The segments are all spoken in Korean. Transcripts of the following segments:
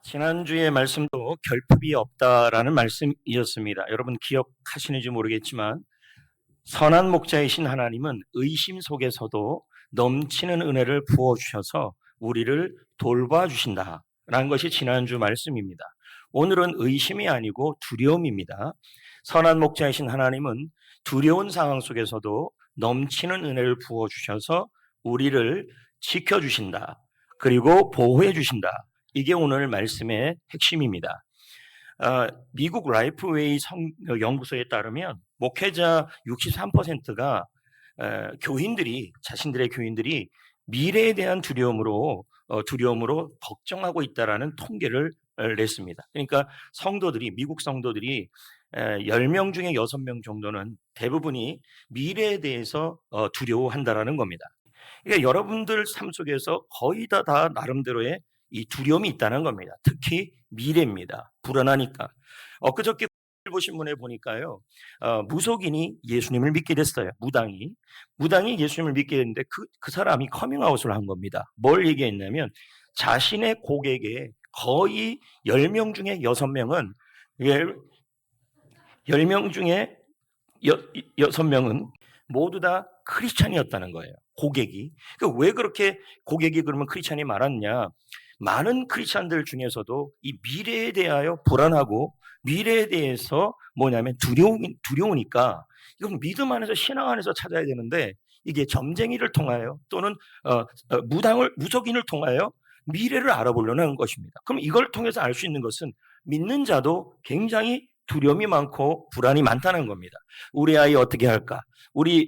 지난주의 말씀도 결핍이 없다라는 말씀이었습니다. 여러분 기억하시는지 모르겠지만 선한 목자이신 하나님은 의심 속에서도 넘치는 은혜를 부어주셔서 우리를 돌봐주신다라는 것이 지난주 말씀입니다. 오늘은 의심이 아니고 두려움입니다. 선한 목자이신 하나님은 두려운 상황 속에서도 넘치는 은혜를 부어주셔서 우리를 지켜주신다. 그리고 보호해주신다. 이게 오늘 말씀의 핵심입니다. 미국 라이프웨이 연구소에 따르면 목회자 63%가 자신들의 교인들이 미래에 대한 두려움으로 걱정하고 있다라는 통계를 냈습니다. 그러니까 미국 성도들이 10명 중에 6명 정도는 대부분이 미래에 대해서 두려워한다라는 겁니다. 그러니까 여러분들 삶 속에서 거의 다 나름대로의 이 두려움이 있다는 겁니다. 특히 미래입니다. 불안하니까. 엊그저께 보신 분에 보니까요, 무속인이 예수님을 믿게 됐어요. 무당이 예수님을 믿게 됐는데 그 사람이 커밍아웃을 한 겁니다. 뭘 얘기했냐면 자신의 고객의 거의 10명 중에 6명은 10명 중에 6명은 모두 다 크리스찬이었다는 거예요. 고객이. 왜 그렇게 고객이 그러면 크리스찬이 많았냐? 많은 크리스찬들 중에서도 이 미래에 대하여 불안하고 미래에 대해서 두려우니까 이건 믿음 안에서 신앙 안에서 찾아야 되는데 이게 점쟁이를 통하여 또는 무속인을 통하여 미래를 알아보려는 하는 것입니다. 그럼 이걸 통해서 알 수 있는 것은 믿는 자도 굉장히 두려움이 많고 불안이 많다는 겁니다. 우리 아이 어떻게 할까?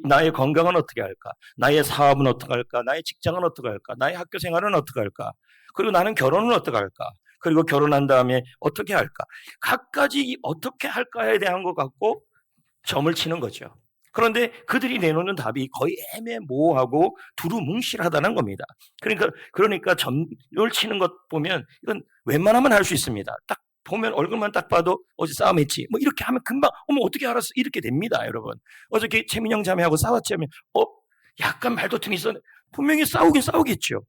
나의 건강은 어떻게 할까? 나의 사업은 어떻게 할까? 나의 직장은 어떻게 할까? 나의 학교 생활은 어떻게 할까? 그리고 나는 결혼은 어떻게 할까? 그리고 결혼한 다음에 어떻게 할까? 각가지 어떻게 할까에 대한 것 갖고 점을 치는 거죠. 그런데 그들이 내놓는 답이 거의 애매모호하고 두루뭉실하다는 겁니다. 그러니까 점을 치는 것 보면 이건 웬만하면 할 수 있습니다. 딱 보면 얼굴만 딱 봐도 어제 싸움했지. 뭐 이렇게 하면 금방 어떻게 알았어? 이렇게 됩니다, 여러분. 어저께 최민영 자매하고 싸웠지 하면 약간 말다툼이 있었는데 분명히 싸우긴 싸우겠죠.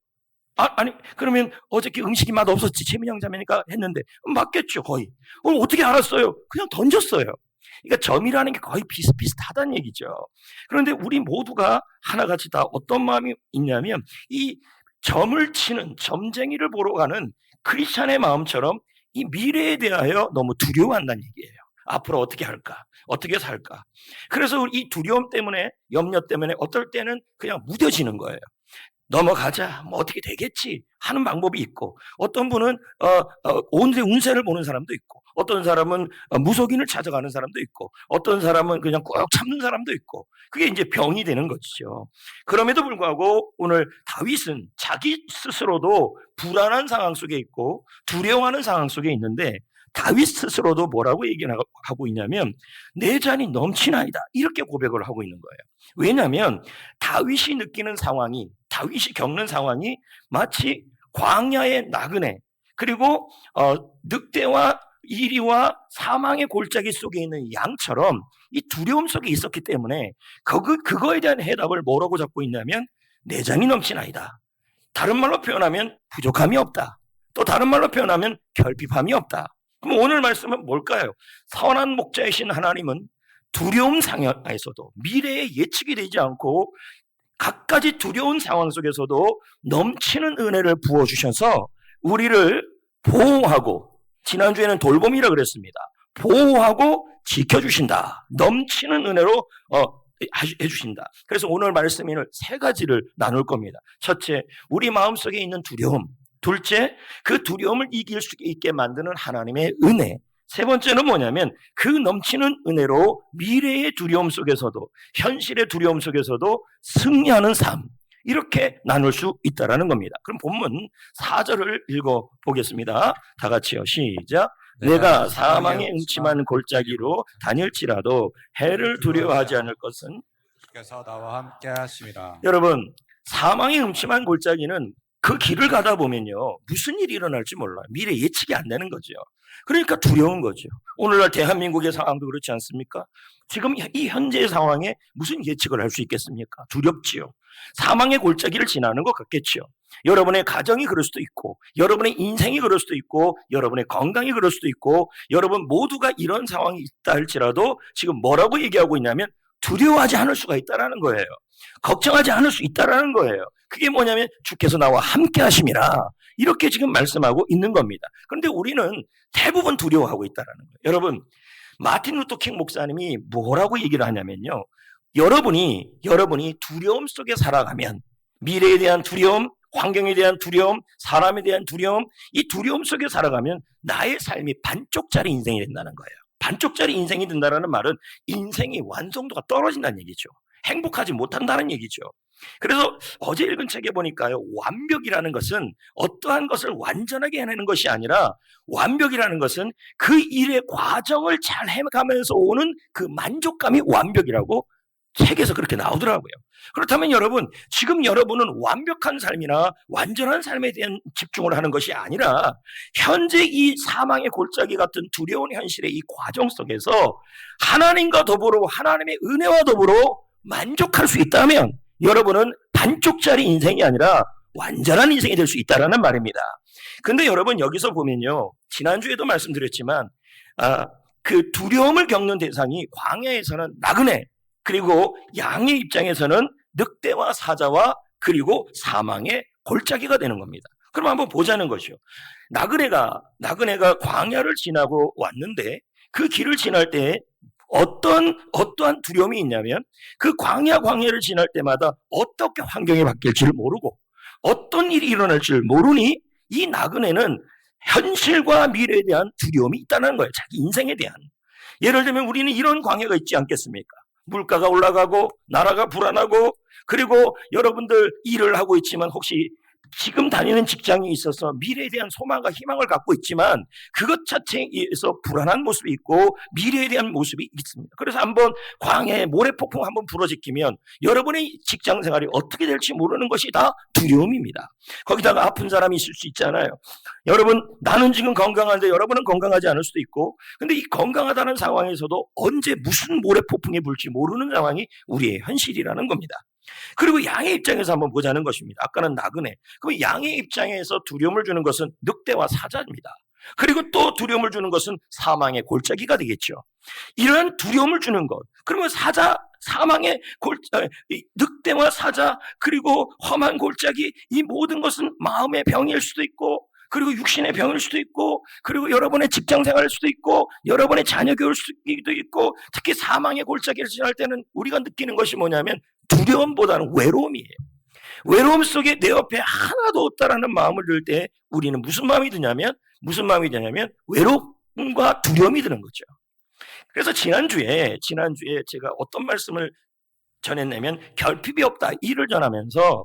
아니 그러면 어저께 음식이 맛 없었지. 최민영 자매니까 했는데 맞겠죠, 거의. 어떻게 알았어요? 그냥 던졌어요. 그러니까 점이라는 게 거의 비슷비슷하다는 얘기죠. 그런데 우리 모두가 하나같이 다 어떤 마음이 있냐면 이 점을 치는 점쟁이를 보러 가는 크리스찬의 마음처럼 이 미래에 대하여 너무 두려워한다는 얘기예요. 앞으로 어떻게 할까? 어떻게 살까? 그래서 이 두려움 때문에, 염려 때문에 어떨 때는 그냥 무뎌지는 거예요. 넘어가자, 뭐 어떻게 되겠지 하는 방법이 있고, 어떤 분은 운세를 보는 사람도 있고, 어떤 사람은 무속인을 찾아가는 사람도 있고, 어떤 사람은 그냥 꾹 참는 사람도 있고, 그게 이제 병이 되는 것이죠. 그럼에도 불구하고 오늘 다윗은 자기 스스로도 불안한 상황 속에 있고 두려워하는 상황 속에 있는데, 다윗 스스로도 뭐라고 얘기하고 있냐면 내 잔이 넘치나이다 이렇게 고백을 하고 있는 거예요. 왜냐하면 다윗이 겪는 상황이 마치 광야의 나그네, 그리고 늑대와 이리와 사망의 골짜기 속에 있는 양처럼 이 두려움 속에 있었기 때문에 그거에 대한 해답을 뭐라고 잡고 있냐면 내 잔이 넘치나이다. 다른 말로 표현하면 부족함이 없다. 또 다른 말로 표현하면 결핍함이 없다. 그럼 오늘 말씀은 뭘까요? 선한 목자이신 하나님은 두려움 상황에서도 미래에 예측이 되지 않고 각가지 두려운 상황 속에서도 넘치는 은혜를 부어주셔서 우리를 보호하고, 지난주에는 돌봄이라 그랬습니다. 보호하고 지켜주신다. 넘치는 은혜로 해주신다. 그래서 오늘 말씀에는 3가지를 나눌 겁니다. 첫째, 우리 마음속에 있는 두려움. 둘째, 그 두려움을 이길 수 있게 만드는 하나님의 은혜. 세 번째는 뭐냐면 그 넘치는 은혜로 미래의 두려움 속에서도, 현실의 두려움 속에서도 승리하는 삶, 이렇게 나눌 수 있다는 겁니다. 그럼 본문 4절을 읽어보겠습니다. 다 같이요. 시작. 내가 사망의 음침한 골짜기로 다닐지라도 해를 두려워하지 않을 것은 주께서 나와 함께 하심이라. 여러분, 사망의 음침한 골짜기는 그 길을 가다 보면요, 무슨 일이 일어날지 몰라요. 미래 예측이 안 되는 거죠. 그러니까 두려운 거죠. 오늘날 대한민국의 상황도 그렇지 않습니까? 지금 이 현재의 상황에 무슨 예측을 할 수 있겠습니까? 두렵지요. 사망의 골짜기를 지나는 것 같겠죠. 여러분의 가정이 그럴 수도 있고, 여러분의 인생이 그럴 수도 있고, 여러분의 건강이 그럴 수도 있고, 여러분 모두가 이런 상황이 있다 할지라도 지금 뭐라고 얘기하고 있냐면 두려워하지 않을 수가 있다라는 거예요. 걱정하지 않을 수 있다라는 거예요. 그게 뭐냐면 주께서 나와 함께 하심이라, 이렇게 지금 말씀하고 있는 겁니다. 그런데 우리는 대부분 두려워하고 있다라는 거예요. 여러분, 마틴 루터 킹 목사님이 뭐라고 얘기를 하냐면요, 여러분이 두려움 속에 살아가면, 미래에 대한 두려움, 환경에 대한 두려움, 사람에 대한 두려움, 이 두려움 속에 살아가면 나의 삶이 반쪽짜리 인생이 된다는 거예요. 반쪽짜리 인생이 된다는 말은 인생의 완성도가 떨어진다는 얘기죠. 행복하지 못한다는 얘기죠. 그래서 어제 읽은 책에 보니까요, 완벽이라는 것은 어떠한 것을 완전하게 해내는 것이 아니라, 완벽이라는 것은 그 일의 과정을 잘 해가면서 오는 그 만족감이 완벽이라고 책에서 그렇게 나오더라고요. 그렇다면 여러분, 지금 여러분은 완벽한 삶이나 완전한 삶에 대한 집중을 하는 것이 아니라 현재 이 사망의 골짜기 같은 두려운 현실의 이 과정 속에서 하나님과 더불어, 하나님의 은혜와 더불어 만족할 수 있다면 여러분은 반쪽짜리 인생이 아니라 완전한 인생이 될 수 있다는 말입니다. 근데 여러분, 여기서 보면요, 지난주에도 말씀드렸지만 그 두려움을 겪는 대상이 광야에서는 나그네, 그리고 양의 입장에서는 늑대와 사자와 그리고 사망의 골짜기가 되는 겁니다. 그럼 한번 보자는 것이요. 나그네가 광야를 지나고 왔는데 그 길을 지날 때 어떠한 두려움이 있냐면, 그 광야를 지날 때마다 어떻게 환경이 바뀔지를 모르고 어떤 일이 일어날지를 모르니 이 나그네는 현실과 미래에 대한 두려움이 있다는 거예요. 자기 인생에 대한. 예를 들면 우리는 이런 광야가 있지 않겠습니까? 물가가 올라가고 나라가 불안하고, 그리고 여러분들 일을 하고 있지만 혹시 지금 다니는 직장이 있어서 미래에 대한 소망과 희망을 갖고 있지만 그것 자체에서 불안한 모습이 있고 미래에 대한 모습이 있습니다. 그래서 한번 광야에 모래폭풍 한번 불어지키면 여러분의 직장 생활이 어떻게 될지 모르는 것이 다 두려움입니다. 거기다가 아픈 사람이 있을 수 있잖아요. 여러분, 나는 지금 건강한데 여러분은 건강하지 않을 수도 있고, 근데 이 건강하다는 상황에서도 언제 무슨 모래폭풍이 불지 모르는 상황이 우리의 현실이라는 겁니다. 그리고 양의 입장에서 한번 보자는 것입니다. 아까는 나그네. 그럼 양의 입장에서 두려움을 주는 것은 늑대와 사자입니다. 그리고 또 두려움을 주는 것은 사망의 골짜기가 되겠죠. 이런 두려움을 주는 것. 그러면 늑대와 사자, 그리고 험한 골짜기, 이 모든 것은 마음의 병일 수도 있고, 그리고 육신의 병일 수도 있고, 그리고 여러분의 직장 생활일 수도 있고, 여러분의 자녀 교육일 수도 있고, 특히 사망의 골짜기를 지날 때는 우리가 느끼는 것이 뭐냐면 두려움보다는 외로움이에요. 외로움 속에 내 옆에 하나도 없다라는 마음을 들 때 우리는 무슨 마음이 드냐면 외로움과 두려움이 드는 거죠. 그래서 지난주에 제가 어떤 말씀을 전했냐면, 결핍이 없다, 이를 전하면서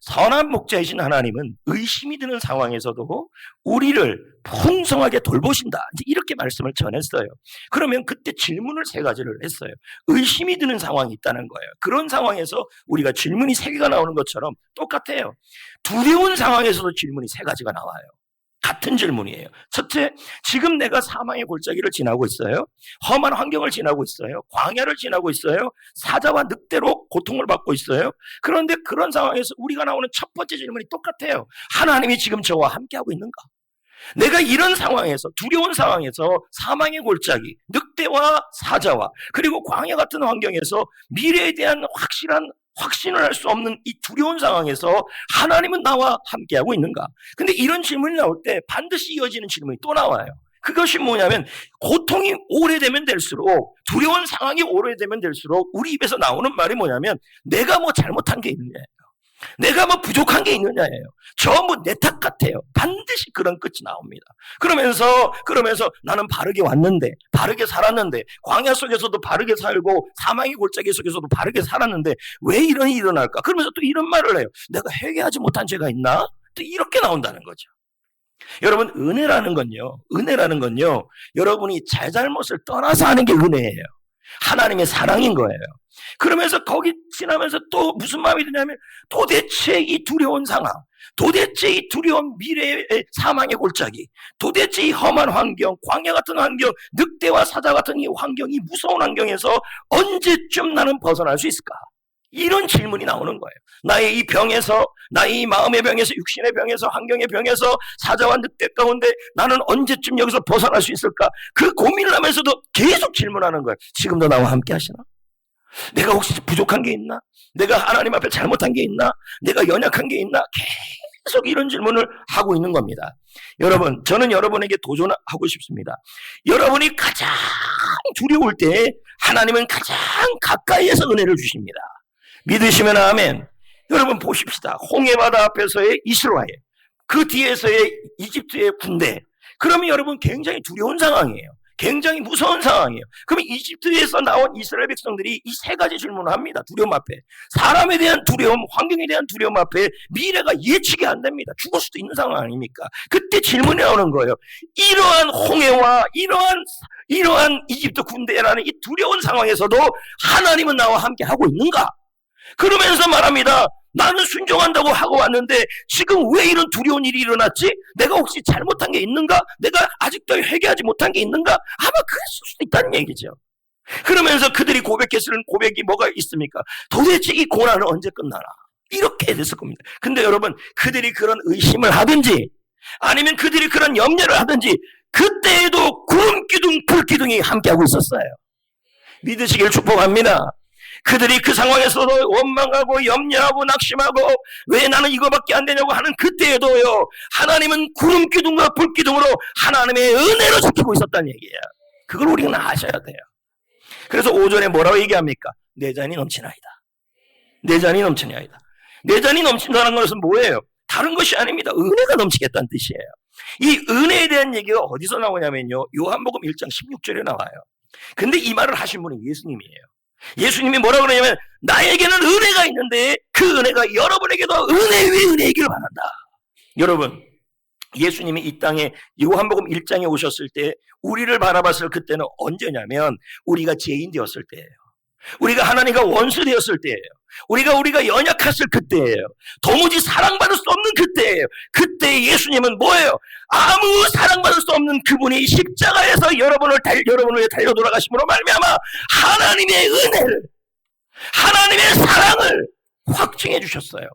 선한 목자이신 하나님은 의심이 드는 상황에서도 우리를 풍성하게 돌보신다, 이렇게 말씀을 전했어요. 그러면 그때 질문을 3가지를 했어요. 의심이 드는 상황이 있다는 거예요. 그런 상황에서 우리가 질문이 3개가 나오는 것처럼 똑같아요. 두려운 상황에서도 질문이 3가지가 나와요. 같은 질문이에요. 첫째, 지금 내가 사망의 골짜기를 지나고 있어요. 험한 환경을 지나고 있어요. 광야를 지나고 있어요. 사자와 늑대로 고통을 받고 있어요. 그런데 그런 상황에서 우리가 나오는 첫 번째 질문이 똑같아요. 하나님이 지금 저와 함께하고 있는가? 내가 이런 상황에서, 두려운 상황에서 사망의 골짜기, 늑대와 사자와 그리고 광야 같은 환경에서 미래에 대한 확신을 할 수 없는 이 두려운 상황에서 하나님은 나와 함께하고 있는가? 근데 이런 질문이 나올 때 반드시 이어지는 질문이 또 나와요. 그것이 뭐냐면, 고통이 오래되면 될수록, 두려운 상황이 오래되면 될수록 우리 입에서 나오는 말이 뭐냐면, 내가 뭐 잘못한 게 있느냐, 내가 뭐 부족한 게 있느냐예요. 전부 내 탓 같아요. 반드시 그런 끝이 나옵니다. 그러면서 나는 바르게 왔는데, 바르게 살았는데, 광야 속에서도 바르게 살고 사망의 골짜기 속에서도 바르게 살았는데 왜 이런 일이 일어날까? 그러면서 또 이런 말을 해요. 내가 회개하지 못한 죄가 있나? 또 이렇게 나온다는 거죠. 여러분, 은혜라는 건요, 여러분이 잘잘못을 떠나서 하는 게 은혜예요. 하나님의 사랑인 거예요. 그러면서 거기 지나면서 또 무슨 마음이 드냐면 도대체 이 두려운 상황, 도대체 이 두려운 미래의 사망의 골짜기, 도대체 이 험한 환경, 광야 같은 환경, 늑대와 사자 같은 이 환경이 무서운 환경에서 언제쯤 나는 벗어날 수 있을까? 이런 질문이 나오는 거예요. 나의 이 병에서, 나의 이 마음의 병에서, 육신의 병에서, 환경의 병에서, 사자와 늑대 가운데 나는 언제쯤 여기서 벗어날 수 있을까? 그 고민을 하면서도 계속 질문하는 거예요. 지금도 나와 함께 하시나? 내가 혹시 부족한 게 있나? 내가 하나님 앞에 잘못한 게 있나? 내가 연약한 게 있나? 계속 이런 질문을 하고 있는 겁니다. 여러분, 저는 여러분에게 도전하고 싶습니다. 여러분이 가장 두려울 때 하나님은 가장 가까이에서 은혜를 주십니다. 믿으시면 아멘. 여러분 보십시다. 홍해바다 앞에서의 이스라엘, 그 뒤에서의 이집트의 군대. 그러면 여러분 굉장히 두려운 상황이에요. 굉장히 무서운 상황이에요. 그럼 이집트에서 나온 이스라엘 백성들이 이 세 가지 질문을 합니다. 두려움 앞에. 사람에 대한 두려움, 환경에 대한 두려움 앞에 미래가 예측이 안 됩니다. 죽을 수도 있는 상황 아닙니까? 그때 질문이 나오는 거예요. 이러한 홍해와 이러한 이집트 군대라는 이 두려운 상황에서도 하나님은 나와 함께 하고 있는가? 그러면서 말합니다. 나는 순종한다고 하고 왔는데 지금 왜 이런 두려운 일이 일어났지? 내가 혹시 잘못한 게 있는가? 내가 아직도 회개하지 못한 게 있는가? 아마 그랬을 수도 있다는 얘기죠. 그러면서 그들이 고백했을 고백이 뭐가 있습니까? 도대체 이 고난은 언제 끝나나? 이렇게 됐을 겁니다. 근데 여러분, 그들이 그런 의심을 하든지 아니면 그들이 그런 염려를 하든지 그때에도 구름 기둥, 불 기둥이 함께하고 있었어요. 믿으시길 축복합니다. 그들이 그 상황에서도 원망하고 염려하고 낙심하고 왜 나는 이거밖에 안 되냐고 하는 그때에도요, 하나님은 구름 기둥과 불 기둥으로 하나님의 은혜로 지키고 있었다는 얘기예요. 그걸 우리는 아셔야 돼요. 그래서 오전에 뭐라고 얘기합니까? 내 잔이 넘치나이다. 내 잔이 넘치나이다. 내 잔이 넘친다는 것은 뭐예요? 다른 것이 아닙니다. 은혜가 넘치겠다는 뜻이에요. 이 은혜에 대한 얘기가 어디서 나오냐면요, 요한복음 1장 16절에 나와요. 근데 이 말을 하신 분은 예수님이에요. 예수님이 뭐라고 그러냐면 나에게는 은혜가 있는데 그 은혜가 여러분에게도 은혜 위에 은혜이길 바란다. 여러분, 예수님이 이 땅에 요한복음 1장에 오셨을 때 우리를 바라봤을 그때는 언제냐면 우리가 죄인 되었을 때예요. 우리가 하나님과 원수 되었을 때예요. 우리가 연약했을 그때예요. 도무지 사랑받을 수 없는 그때예요. 그때 예수님은 뭐예요? 아무 사랑받을 수 없는 그분이 십자가에서 여러분을 위해 달려 돌아가심으로 말미암아 하나님의 은혜를, 하나님의 사랑을 확증해 주셨어요.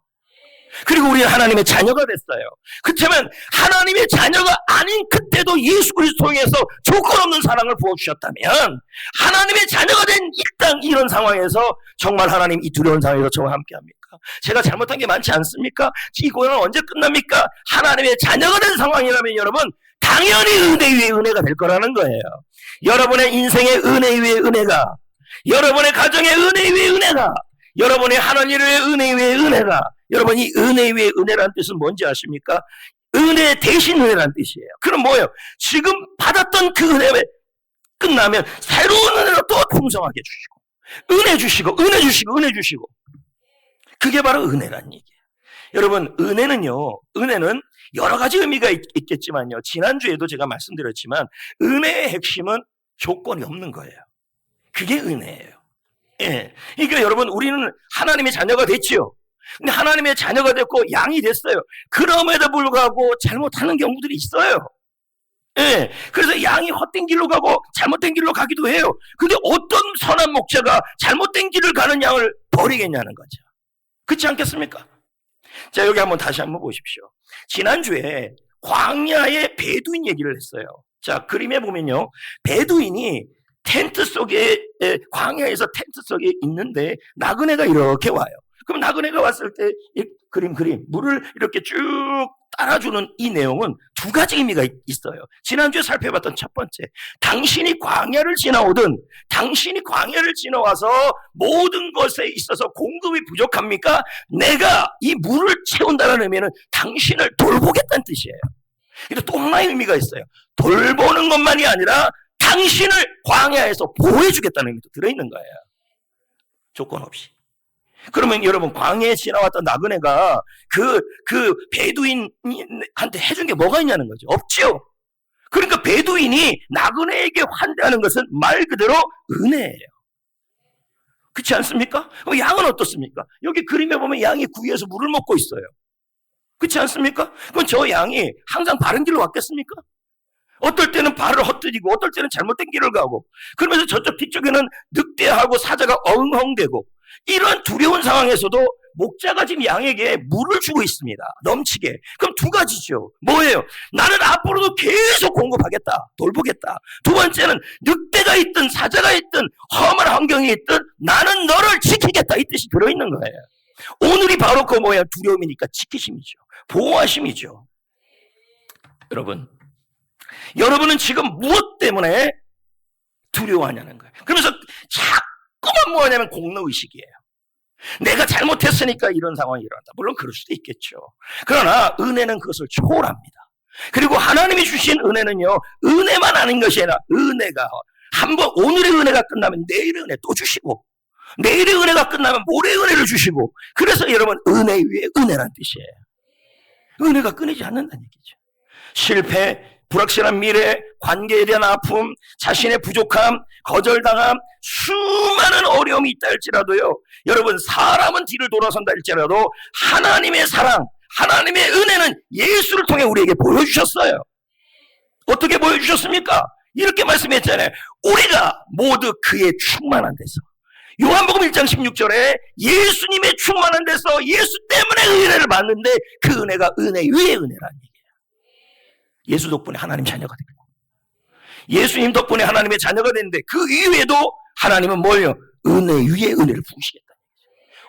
그리고 우리는 하나님의 자녀가 됐어요. 그렇지만 하나님의 자녀가 아닌 그때도 예수 그리스도 통해서 조건 없는 사랑을 부어주셨다면 하나님의 자녀가 된 이 땅 이런 상황에서 정말 하나님 이 두려운 상황에서 저와 함께 합니까? 제가 잘못한 게 많지 않습니까? 이 고난은 언제 끝납니까? 하나님의 자녀가 된 상황이라면 여러분 당연히 은혜 위에 은혜가 될 거라는 거예요. 여러분의 인생의 은혜 위에 은혜가, 여러분의 가정의 은혜 위에 은혜가, 여러분의 하나님 위에 은혜 위에 은혜가, 여러분 이 은혜 위에 은혜라는 뜻은 뭔지 아십니까? 은혜 대신 은혜라는 뜻이에요. 그럼 뭐예요? 지금 받았던 그 은혜 끝나면 새로운 은혜로 또 풍성하게 주시고 은혜 주시고 은혜 주시고 은혜 주시고, 그게 바로 은혜란 얘기예요. 여러분, 은혜는 여러 가지 의미가 있겠지만요, 지난주에도 제가 말씀드렸지만 은혜의 핵심은 조건이 없는 거예요. 그게 은혜예요. 예. 그러니까 여러분, 우리는 하나님의 자녀가 됐지요. 근데 하나님의 자녀가 됐고 양이 됐어요. 그럼에도 불구하고 잘못하는 경우들이 있어요. 예. 그래서 양이 헛된 길로 가고 잘못된 길로 가기도 해요. 근데 어떤 선한 목자가 잘못된 길을 가는 양을 버리겠냐는 거죠. 그렇지 않겠습니까? 자, 여기 다시 한번 보십시오. 지난주에 광야의 베두인 얘기를 했어요. 자, 그림에 보면요, 베두인이 텐트 속에, 광야에서 텐트 속에 있는데 나그네가 이렇게 와요. 그럼 나그네가 왔을 때 이 그림 물을 이렇게 쭉 따라주는 이 내용은 두 가지 의미가 있어요. 지난주에 살펴봤던 첫 번째, 당신이 광야를 지나와서 모든 것에 있어서 공급이 부족합니까? 내가 이 물을 채운다는 의미는 당신을 돌보겠다는 뜻이에요. 그래서 또 하나의 의미가 있어요. 돌보는 것만이 아니라 당신을 광야에서 보호해주겠다는 의미도 들어있는 거예요. 조건 없이. 그러면 여러분, 광야에 지나왔던 나그네가 그 베두인한테 해준 게 뭐가 있냐는 거죠. 없죠. 그러니까 베두인이 나그네에게 환대하는 것은 말 그대로 은혜예요. 그렇지 않습니까? 양은 어떻습니까? 여기 그림에 보면 양이 구유에서 물을 먹고 있어요. 그렇지 않습니까? 그럼 저 양이 항상 바른 길로 왔겠습니까? 어떨 때는 발을 헛디디고 어떨 때는 잘못된 길을 가고, 그러면서 저쪽 뒤쪽에는 늑대하고 사자가 엉엉대고, 이런 두려운 상황에서도 목자가 지금 양에게 물을 주고 있습니다. 넘치게. 그럼 두 가지죠. 뭐예요? 나는 앞으로도 계속 공급하겠다. 돌보겠다. 두 번째는 늑대가 있든 사자가 있든 험한 환경이 있든 나는 너를 지키겠다. 이 뜻이 들어있는 거예요. 오늘이 바로 그 뭐야? 두려움이니까 지키심이죠. 보호하심이죠. 여러분은 지금 무엇 때문에 두려워하냐는 거예요. 그러면서 자꾸만 뭐하냐면 공로의식이에요. 내가 잘못했으니까 이런 상황이 일어난다. 물론 그럴 수도 있겠죠. 그러나 은혜는 그것을 초월합니다. 그리고 하나님이 주신 은혜는요, 은혜만 아닌 것이 아니라 은혜가 한번 오늘의 은혜가 끝나면 내일의 은혜 또 주시고, 내일의 은혜가 끝나면 모레의 은혜를 주시고, 그래서 여러분 은혜 위에 은혜란 뜻이에요. 은혜가 끊이지 않는다는 얘기죠. 실패, 불확실한 미래, 관계에 대한 아픔, 자신의 부족함, 거절당함, 수많은 어려움이 있다 할지라도요, 여러분 사람은 뒤를 돌아선다 할지라도 하나님의 사랑, 하나님의 은혜는 예수를 통해 우리에게 보여주셨어요. 어떻게 보여주셨습니까? 이렇게 말씀했잖아요. 우리가 모두 그의 충만한 데서, 요한복음 1장 16절에 예수님의 충만한 데서 예수 때문에 은혜를 받는데, 그 은혜가 은혜 위에 은혜라는 얘기예요. 예수 덕분에 하나님 자녀가 되고, 예수님 덕분에 하나님의 자녀가 되는데, 그 이외에도 하나님은 뭐예요? 은혜 위에 은혜를 부으시겠다.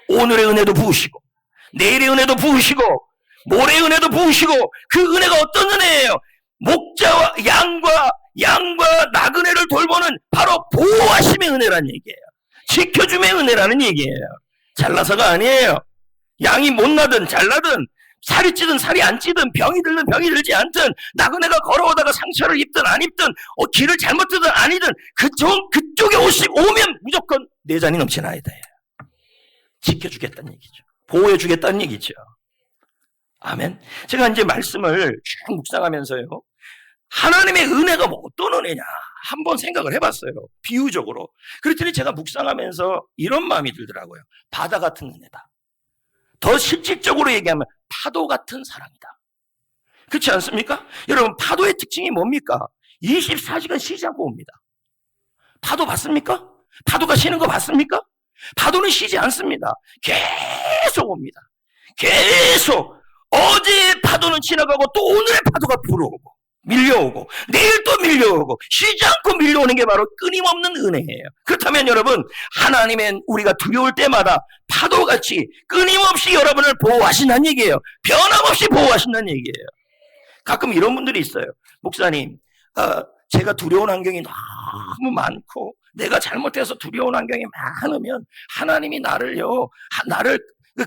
오늘의 은혜도 부으시고, 내일의 은혜도 부으시고, 모레의 은혜도 부으시고, 그 은혜가 어떤 은혜예요? 목자와 양과 나그네를 돌보는 바로 보호하심의 은혜라는 얘기예요. 지켜줌의 은혜라는 얘기예요. 잘나서가 아니에요. 양이 못나든 잘나든, 살이 찌든 살이 안 찌든, 병이 들든 병이 들지 않든, 나그네가 걸어오다가 상처를 입든 안 입든, 길을 잘못 뜨든 아니든, 그쪽에 오면 무조건 내 잔이 넘치나이다. 지켜주겠다는 얘기죠. 보호해주겠다는 얘기죠. 아멘. 제가 이제 말씀을 쭉 묵상하면서요, 하나님의 은혜가 뭐 어떤 은혜냐 한번 생각을 해봤어요. 비유적으로. 그랬더니 제가 묵상하면서 이런 마음이 들더라고요. 바다 같은 은혜다. 더 실질적으로 얘기하면 파도 같은 사랑이다. 그렇지 않습니까? 여러분, 파도의 특징이 뭡니까? 24시간 쉬지 않고 옵니다. 파도 봤습니까? 파도가 쉬는 거 봤습니까? 파도는 쉬지 않습니다. 계속 옵니다. 계속. 어제의 파도는 지나가고 또 오늘의 파도가 불어오고 밀려오고 내일 또 밀려오고 쉬지 않고 밀려오는 게 바로 끊임없는 은혜예요. 그렇다면 여러분, 하나님은 우리가 두려울 때마다 파도같이 끊임없이 여러분을 보호하신다는 얘기예요. 변함없이 보호하신다는 얘기예요. 가끔 이런 분들이 있어요. 목사님, 제가 두려운 환경이 너무 많고 내가 잘못해서 두려운 환경이 많으면 하나님이 나를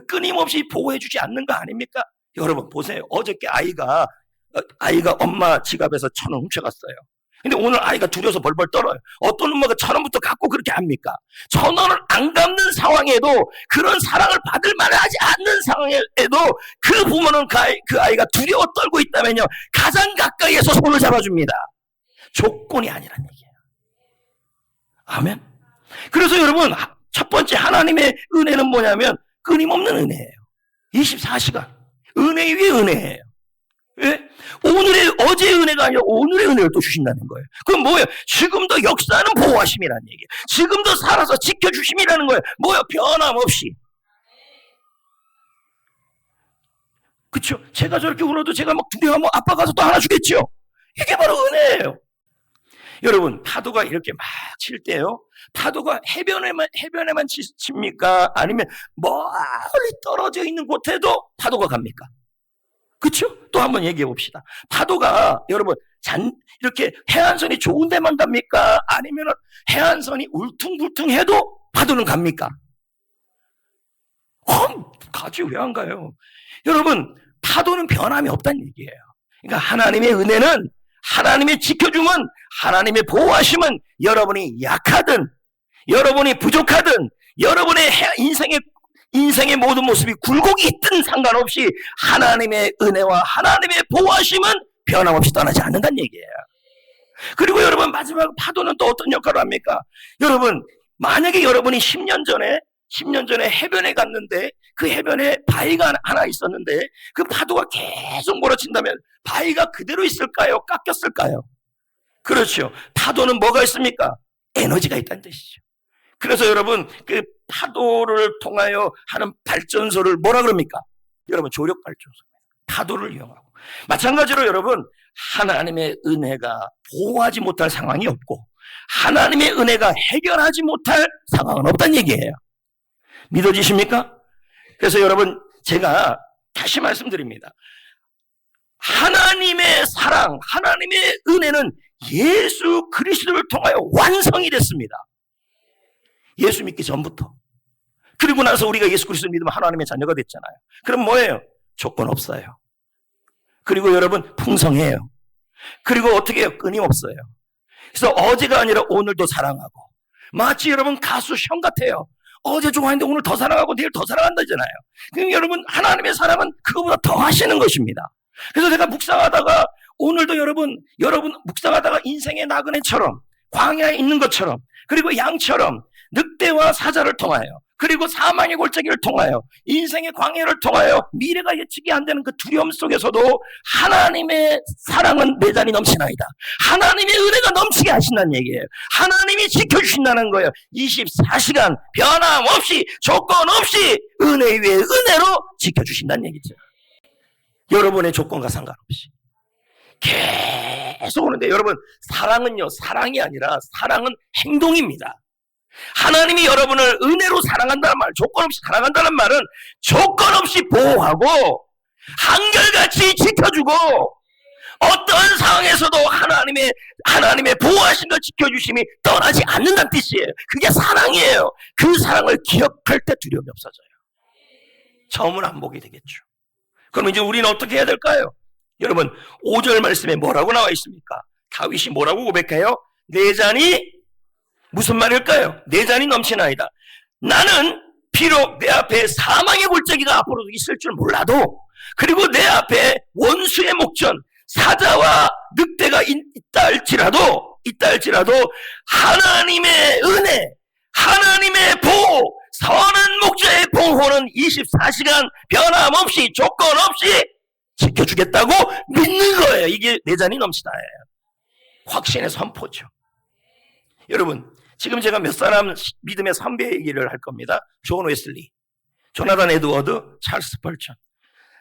끊임없이 보호해주지 않는 거 아닙니까? 여러분 보세요. 어저께 아이가 엄마 지갑에서 1,000원 훔쳐갔어요. 근데 오늘 아이가 두려워서 벌벌 떨어요. 어떤 엄마가 1,000원부터 갖고 그렇게 합니까? 1,000원을 안 갚는 상황에도, 그런 사랑을 받을 만하지 않는 상황에도 그 부모는 그 아이가 두려워 떨고 있다면요, 가장 가까이에서 손을 잡아줍니다. 조건이 아니란 얘기예요. 아멘. 그래서 여러분, 첫 번째 하나님의 은혜는 뭐냐면 끊임없는 은혜예요. 24시간 은혜 위에 은혜예요. 예? 어제의 은혜가 아니라 오늘의 은혜를 또 주신다는 거예요. 그럼 뭐예요? 지금도 역사하는 보호하심이라는 얘기예요. 지금도 살아서 지켜주심이라는 거예요. 뭐예요? 변함없이. 그렇죠? 제가 저렇게 울어도 제가 막 두려워하면 아빠 가서 또 하나 주겠죠? 이게 바로 은혜예요. 여러분, 파도가 이렇게 막 칠 때요, 파도가 해변에만 칩니까? 아니면 멀리 떨어져 있는 곳에도 파도가 갑니까? 그렇죠? 또 한번 얘기해 봅시다. 파도가 여러분 이렇게 해안선이 좋은 데만 갑니까? 아니면 해안선이 울퉁불퉁해도 파도는 갑니까? 가지 왜 안 가요? 여러분, 파도는 변함이 없다는 얘기예요. 그러니까 하나님의 은혜는, 하나님의 지켜줌은, 하나님의 보호하심은 여러분이 약하든 여러분이 부족하든 여러분의 인생의 모든 모습이 굴곡이 있든 상관없이 하나님의 은혜와 하나님의 보호하심은 변함없이 떠나지 않는다는 얘기예요. 그리고 여러분, 마지막 파도는 또 어떤 역할을 합니까? 여러분, 만약에 여러분이 10년 전에 해변에 갔는데 그 해변에 바위가 하나 있었는데 그 파도가 계속 몰아친다면 바위가 그대로 있을까요? 깎였을까요? 그렇죠. 파도는 뭐가 있습니까? 에너지가 있다는 뜻이죠. 그래서 여러분 그 파도를 통하여 하는 발전소를 뭐라 그럽니까? 여러분 조력 발전소입니다. 파도를 이용하고. 마찬가지로 여러분 하나님의 은혜가 보호하지 못할 상황이 없고 하나님의 은혜가 해결하지 못할 상황은 없다는 얘기예요. 믿어지십니까? 그래서 여러분 제가 다시 말씀드립니다. 하나님의 사랑, 하나님의 은혜는 예수 그리스도를 통하여 완성이 됐습니다. 예수 믿기 전부터. 그리고 나서 우리가 예수 그리스도 믿으면 하나님의 자녀가 됐잖아요. 그럼 뭐예요? 조건 없어요. 그리고 여러분 풍성해요. 그리고 어떻게 해요? 끊임없어요. 그래서 어제가 아니라 오늘도 사랑하고 마치 여러분 가수 형 같아요. 어제 좋아했는데 오늘 더 사랑하고 내일 더 사랑한다잖아요. 그럼 여러분 하나님의 사랑은 그거보다 더 하시는 것입니다. 그래서 제가 묵상하다가 오늘도 여러분 묵상하다가 인생의 나그네처럼 광야에 있는 것처럼 그리고 양처럼 늑대와 사자를 통하여 그리고 사망의 골짜기를 통하여 인생의 광야를 통하여 미래가 예측이 안 되는 그 두려움 속에서도 하나님의 사랑은 내 잔이 넘치나이다. 하나님의 은혜가 넘치게 하신다는 얘기예요. 하나님이 지켜주신다는 거예요. 24시간 변함없이 조건 없이 은혜 위에 은혜로 지켜주신다는 얘기죠. 여러분의 조건과 상관없이 계속 오는데 여러분 사랑은요 사랑이 아니라 사랑은 행동입니다. 하나님이 여러분을 은혜로 사랑한다는 말, 조건 없이 사랑한다는 말은 조건 없이 보호하고 한결같이 지켜주고 어떤 상황에서도 하나님의 보호하신 것 지켜주심이 떠나지 않는다는 뜻이에요. 그게 사랑이에요. 그 사랑을 기억할 때 두려움이 없어져요. 처음은 안 보게 되겠죠. 그럼 이제 우리는 어떻게 해야 될까요? 여러분 5절 말씀에 뭐라고 나와 있습니까? 다윗이 뭐라고 고백해요? 내 잔이 무슨 말일까요? 내 잔이 넘치나이다. 나는 비록 내 앞에 사망의 골짜기가 앞으로도 있을 줄 몰라도 그리고 내 앞에 원수의 목전 사자와 늑대가 있다 할지라도 하나님의 은혜 하나님의 보호 선한 목자의 보호는 24시간 변함없이 조건 없이 지켜주겠다고 믿는 거예요. 이게 내 잔이 넘치다예요. 확신의 선포죠. 여러분 지금 제가 몇 사람 믿음의 선배 얘기를 할 겁니다. 존 웨슬리, 조나단 에드워드, 찰스 스펄전.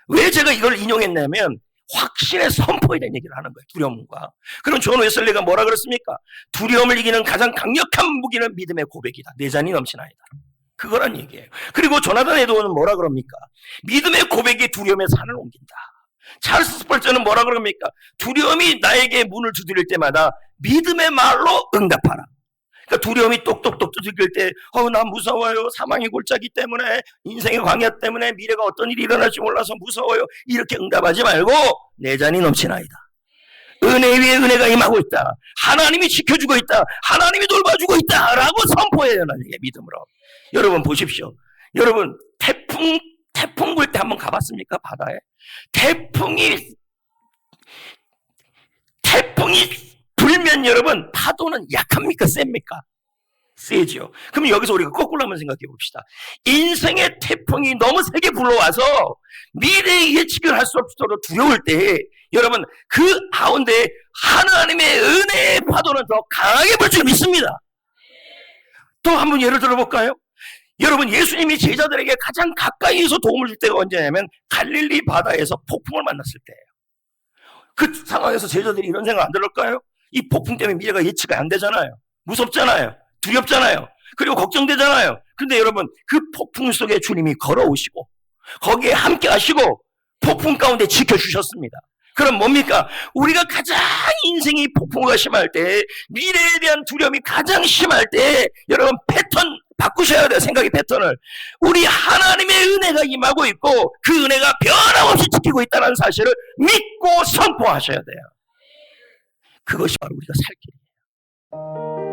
왜 제가 이걸 인용했냐면 확신의 선포에 대한 얘기를 하는 거예요. 두려움과. 그럼 존 웨슬리가 뭐라 그랬습니까? 두려움을 이기는 가장 강력한 무기는 믿음의 고백이다. 내 잔이 넘치나이다. 그거란 얘기예요. 그리고 조나단 에드워드는 뭐라 그럽니까? 믿음의 고백이 두려움의 산을 옮긴다. 찰스 스펄전은 뭐라 그럽니까? 두려움이 나에게 문을 두드릴 때마다 믿음의 말로 응답하라. 그러니까 두려움이 똑똑똑 두들길 때 나 무서워요. 사망의 골짜기 때문에 인생의 광야 때문에 미래가 어떤 일이 일어날지 몰라서 무서워요. 이렇게 응답하지 말고 내 잔이 넘치나이다. 은혜 위에 은혜가 임하고 있다. 하나님이 지켜주고 있다. 하나님이 돌봐주고 있다. 라고 선포해야 하는 게 믿음으로. 여러분 보십시오. 여러분 태풍 불 때 한번 가봤습니까? 바다에. 태풍이 불면 여러분 파도는 약합니까? 셉니까? 세죠. 그럼 여기서 우리가 거꾸로 한번 생각해 봅시다. 인생의 태풍이 너무 세게 불러와서 미래의 예측을 할 수 없도록 두려울 때 여러분 그 가운데 하나님의 은혜의 파도는 더 강하게 불 줄 믿습니다. 또 한번 예를 들어볼까요? 여러분 예수님이 제자들에게 가장 가까이에서 도움을 줄 때가 언제냐면 갈릴리 바다에서 폭풍을 만났을 때예요. 그 상황에서 제자들이 이런 생각 안 들을까요? 이 폭풍 때문에 미래가 예측이 안 되잖아요. 무섭잖아요. 두렵잖아요. 그리고 걱정되잖아요. 근데 여러분 그 폭풍 속에 주님이 걸어오시고 거기에 함께 하시고 폭풍 가운데 지켜주셨습니다. 그럼 뭡니까? 우리가 가장 인생이 폭풍우가 심할 때 미래에 대한 두려움이 가장 심할 때 여러분 패턴 바꾸셔야 돼요. 생각의 패턴을. 우리 하나님의 은혜가 임하고 있고 그 은혜가 변함없이 지키고 있다는 사실을 믿고 선포하셔야 돼요. 그것이 바로 우리가 살 길이에요.